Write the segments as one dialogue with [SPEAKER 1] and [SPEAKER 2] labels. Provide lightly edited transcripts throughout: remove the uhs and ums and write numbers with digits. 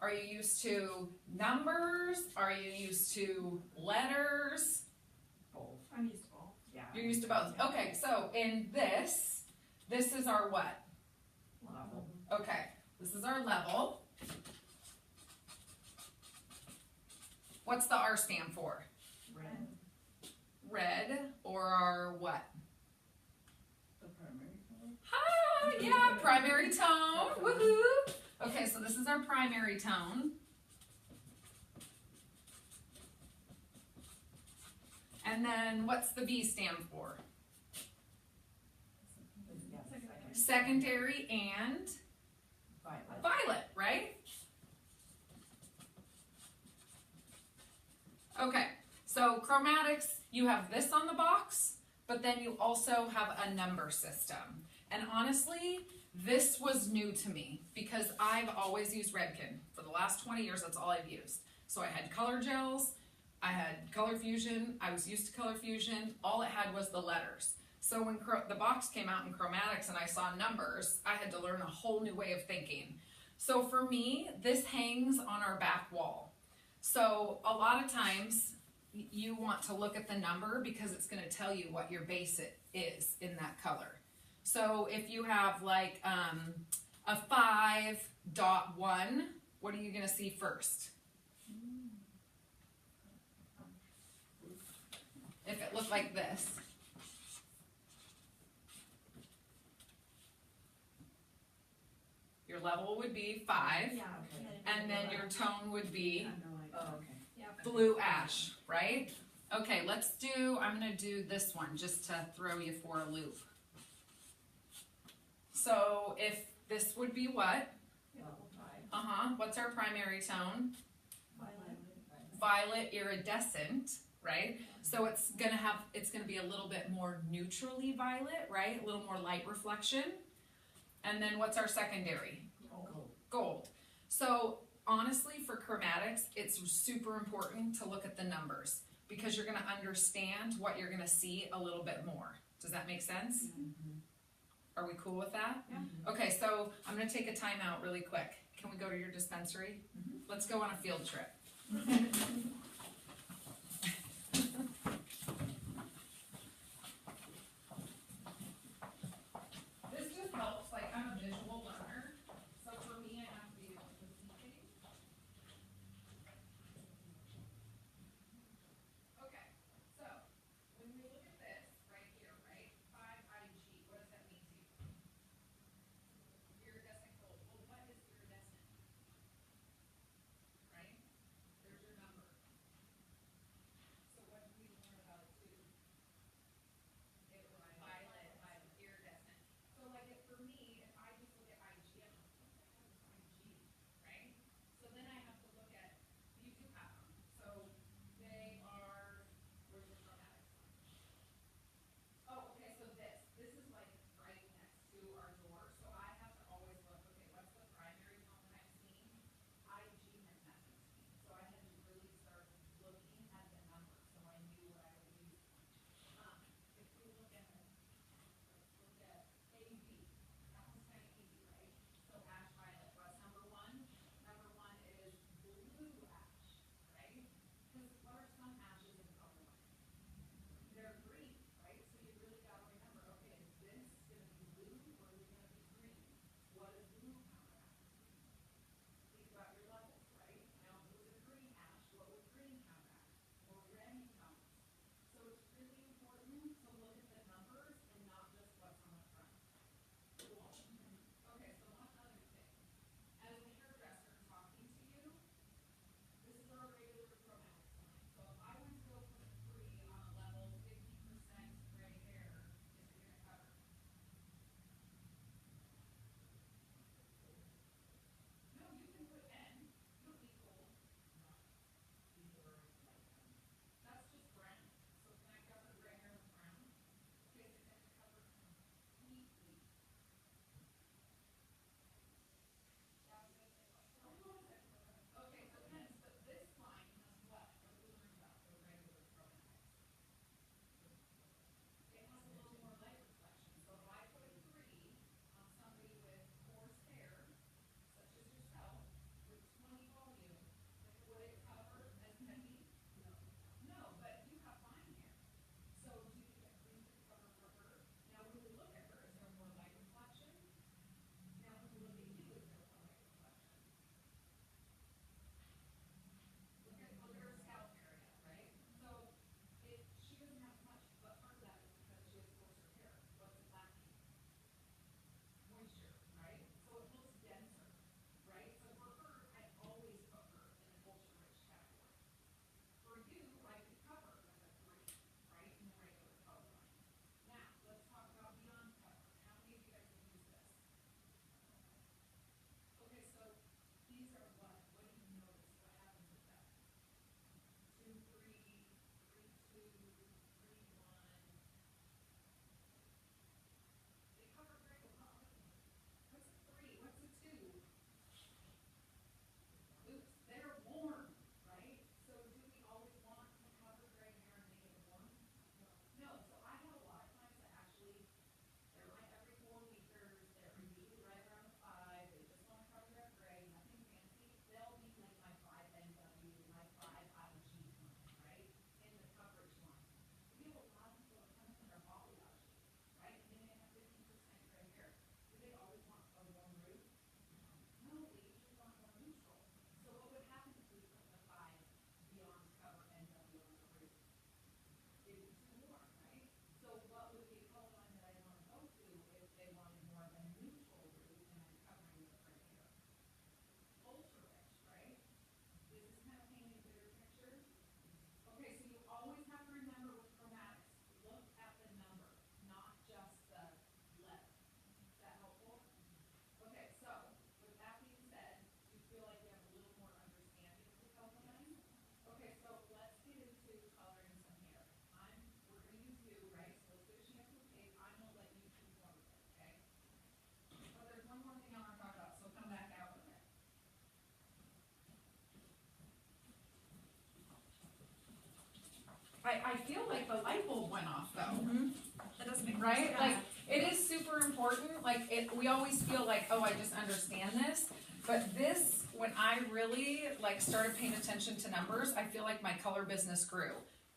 [SPEAKER 1] Are you used to numbers? Are you used to letters?
[SPEAKER 2] Both. I'm used to both. Yeah.
[SPEAKER 1] You're used to both. Okay, so in this is our what?
[SPEAKER 2] Level.
[SPEAKER 1] Okay, this is our level. What's the R stand for?
[SPEAKER 2] Red.
[SPEAKER 1] Red, or our what?
[SPEAKER 2] The primary color.
[SPEAKER 1] Ah, yeah, primary tone. Woohoo! Okay, so this is our primary tone. And then what's the V stand for? Secondary and violet, right? Okay, so chromatics, you have this on the box, but then you also have a number system. And honestly, this was new to me because I've always used RedKen. For the last 20 years, that's all I've used. So I had color gels, I had color fusion, I was used to color fusion, all it had was the letters. So when the box came out in chromatics and I saw numbers, I had to learn a whole new way of thinking. So for me, this hangs on our back wall. So a lot of times you want to look at the number because it's going to tell you what your base is in that color. So if you have like a 5.1, what are you going to see first? If it looked like this. Your level would be 5,
[SPEAKER 2] Yeah. Okay.
[SPEAKER 1] and then your tone would be
[SPEAKER 2] Oh, okay.
[SPEAKER 3] Yeah.
[SPEAKER 1] blue ash, right? Okay, I'm gonna do this one just to throw you for a loop. So if this would be what?
[SPEAKER 2] Level 5.
[SPEAKER 1] What's our primary tone?
[SPEAKER 2] Violet.
[SPEAKER 1] Violet iridescent, right? So it's gonna be a little bit more neutrally violet, right? A little more light reflection. And then what's our secondary?
[SPEAKER 2] Gold.
[SPEAKER 1] Gold. So honestly, for chromatics, it's super important to look at the numbers because you're gonna understand what you're gonna see a little bit more. Does that make sense?
[SPEAKER 2] Mm-hmm.
[SPEAKER 1] Are we cool with that?
[SPEAKER 3] Yeah.
[SPEAKER 1] Okay, so I'm gonna take a timeout really quick. Can we go to your dispensary?
[SPEAKER 2] Mhm.
[SPEAKER 1] Let's go on a field trip. This just helps, like I'm a visual learner, so for me I have to be able to see things. Okay, so when we look at this right here, right, 5IG, what does that mean to you? Iridescent gold. Well, what is iridescent? Right? There's your number. I feel like the light bulb went off though.
[SPEAKER 3] That doesn't make
[SPEAKER 1] Right?
[SPEAKER 3] sense.
[SPEAKER 1] Like, it is super important, like, we always feel like, oh, I just understand this, but this, when I really, like, started paying attention to numbers, I feel like my color business grew.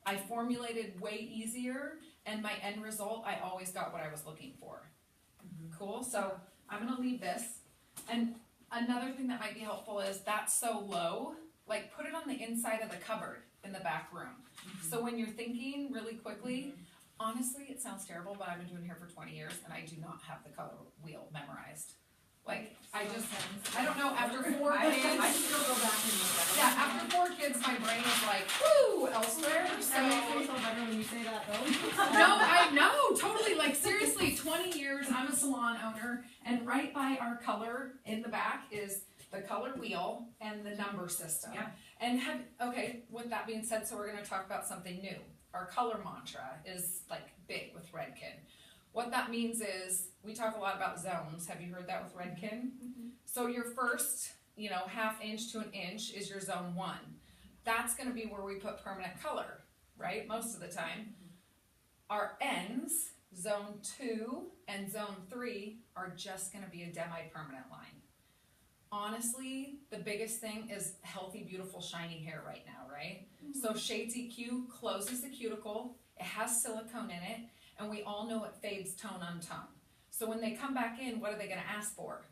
[SPEAKER 1] I formulated way easier, and my end result, I always got what I was looking for. Cool, so I'm gonna leave this, and another thing that might be helpful is, that's so low, like, put it on the inside of the cupboard in the back room. So when you're thinking really quickly, honestly, it sounds terrible, but I've been doing hair for 20 years and I do not have the color wheel memorized. Like, I don't know, after 4
[SPEAKER 2] I
[SPEAKER 1] kids,
[SPEAKER 2] still go back and look at it.
[SPEAKER 1] yeah, after 4 kids, my brain is like, woo, elsewhere, so.
[SPEAKER 2] That makes me feel better when you say that though.
[SPEAKER 1] No, I know, totally, like, seriously, 20 years, I'm a salon owner, and right by our color in the back is the color wheel and the number system.
[SPEAKER 2] Yeah.
[SPEAKER 1] And okay, with that being said, so we're gonna talk about something new. Our color mantra is like big with RedKen. What that means is, we talk a lot about zones. Have you heard that with RedKen? So your first, ½ inch to an inch is your zone 1. That's gonna be where we put permanent color, right? Most of the time. Our ends, zone 2 and zone 3, are just gonna be a demi-permanent line. Honestly, the biggest thing is healthy, beautiful, shiny hair right now, right? So Shades EQ closes the cuticle, it has silicone in it, and we all know it fades tone on tone. So when they come back in, what are they gonna ask for?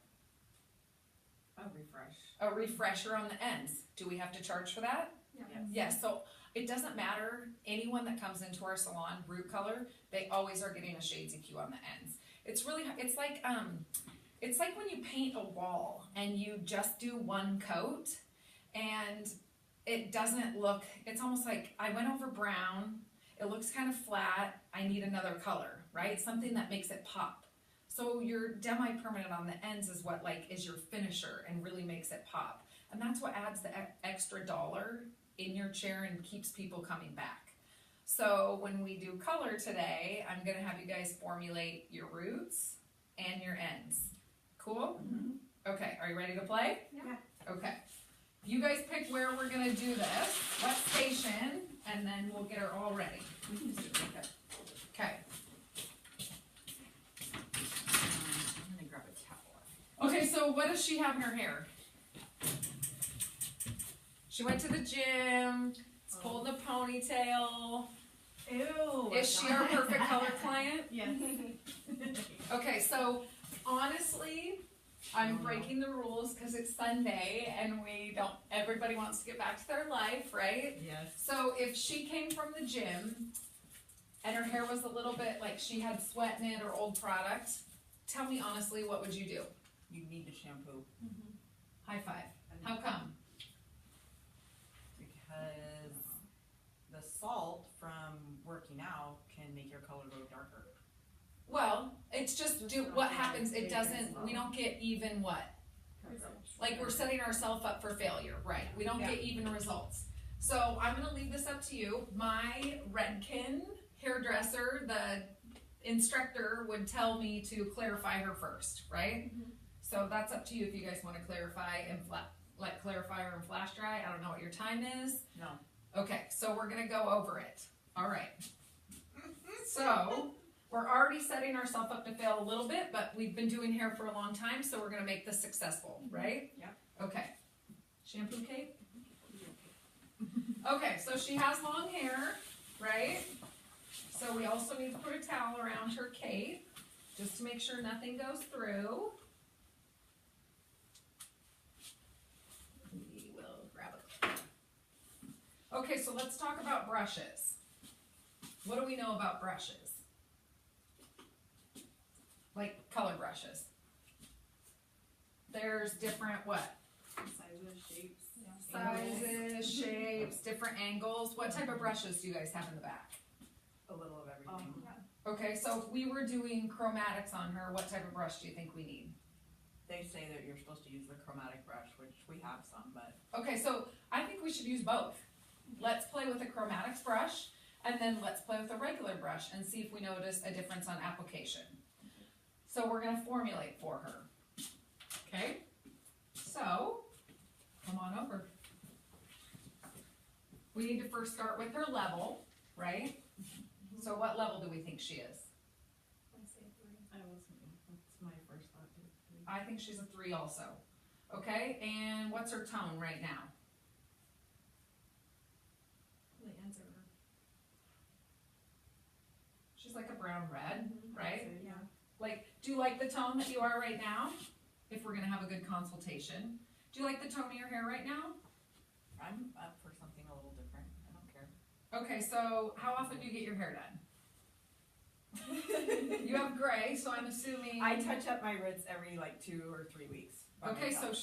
[SPEAKER 2] A refresh.
[SPEAKER 1] A refresher on the ends. Do we have to charge for that?
[SPEAKER 2] Yes.
[SPEAKER 1] Yes, so it doesn't matter, anyone that comes into our salon, root color, they always are getting a Shades EQ on the ends. It's like when you paint a wall and you just do one coat and it doesn't look, it's almost like I went over brown, it looks kind of flat, I need another color, right? Something that makes it pop. So your demi-permanent on the ends is what is your finisher and really makes it pop. And that's what adds the extra dollar in your chair and keeps people coming back. So when we do color today, I'm gonna have you guys formulate your roots and your ends. Cool? Okay, are you ready to play?
[SPEAKER 3] Yeah.
[SPEAKER 1] Okay. You guys pick where we're gonna do this, what station, and then we'll get her all ready.
[SPEAKER 2] We can just do it.
[SPEAKER 1] Okay.
[SPEAKER 2] I'm gonna grab a towel.
[SPEAKER 1] Okay, so what does she have in her hair? She went to the gym, it's pulled in a ponytail.
[SPEAKER 2] Ew.
[SPEAKER 1] Is she our perfect color client?
[SPEAKER 2] Yes.
[SPEAKER 1] Okay, so honestly, I'm breaking the rules because it's Sunday and everybody wants to get back to their life, right?
[SPEAKER 2] Yes.
[SPEAKER 1] So if she came from the gym and her hair was a little bit like she had sweat in it or old product, tell me honestly, what would you do?
[SPEAKER 2] You need to shampoo.
[SPEAKER 1] High five. How come?
[SPEAKER 4] Because the salt from working out can make your color go darker.
[SPEAKER 1] Well, it's just what happens, we don't get even what? Like we're setting ourselves up for failure, right? We don't get even results. So I'm gonna leave this up to you. My RedKen hairdresser, the instructor would tell me to clarify her first, right? So that's up to you if you guys wanna clarify and clarify her and flash dry. I don't know what your time is.
[SPEAKER 4] No.
[SPEAKER 1] Okay, so we're gonna go over it. All right. So we're already setting ourselves up to fail a little bit, but we've been doing hair for a long time, so we're gonna make this successful, right?
[SPEAKER 2] Yeah.
[SPEAKER 1] Okay. Shampoo cape? Okay, so she has long hair, right? So we also need to put a towel around her cape, just to make sure nothing goes through. We will grab it. Okay, so let's talk about brushes. What do we know about brushes? Like color brushes. There's different what?
[SPEAKER 2] Sizes, shapes.
[SPEAKER 1] Sizes, shapes, different angles. What type of brushes do you guys have in the back?
[SPEAKER 4] A little of everything.
[SPEAKER 1] Okay, so if we were doing chromatics on her, what type of brush do you think we need?
[SPEAKER 4] They say that you're supposed to use the chromatic brush, which we have some, but
[SPEAKER 1] Okay, so I think we should use both. Let's play with a chromatics brush, and then let's play with a regular brush and see if we notice a difference on application. So we're gonna formulate for her. Okay? So, come on over. We need to first start with her level. right? So what level do we think she is?
[SPEAKER 2] I say 3. That's my first thought too. 3.
[SPEAKER 1] I think she's a 3 also. Okay, and what's her tone right now?
[SPEAKER 2] The answer.
[SPEAKER 1] She's like a brown red,
[SPEAKER 2] Mhm,
[SPEAKER 1] right?
[SPEAKER 2] Yeah.
[SPEAKER 1] Like, do you like the tone that you are right now? If we're gonna have a good consultation. Do you like the tone of your hair right now?
[SPEAKER 4] I'm up for something a little different, I don't care.
[SPEAKER 1] Okay, so how often do you get your hair done? You have gray, so I'm assuming.
[SPEAKER 4] I touch up my roots every like 2 or 3 weeks. by
[SPEAKER 1] Okay,
[SPEAKER 4] myself.
[SPEAKER 1] so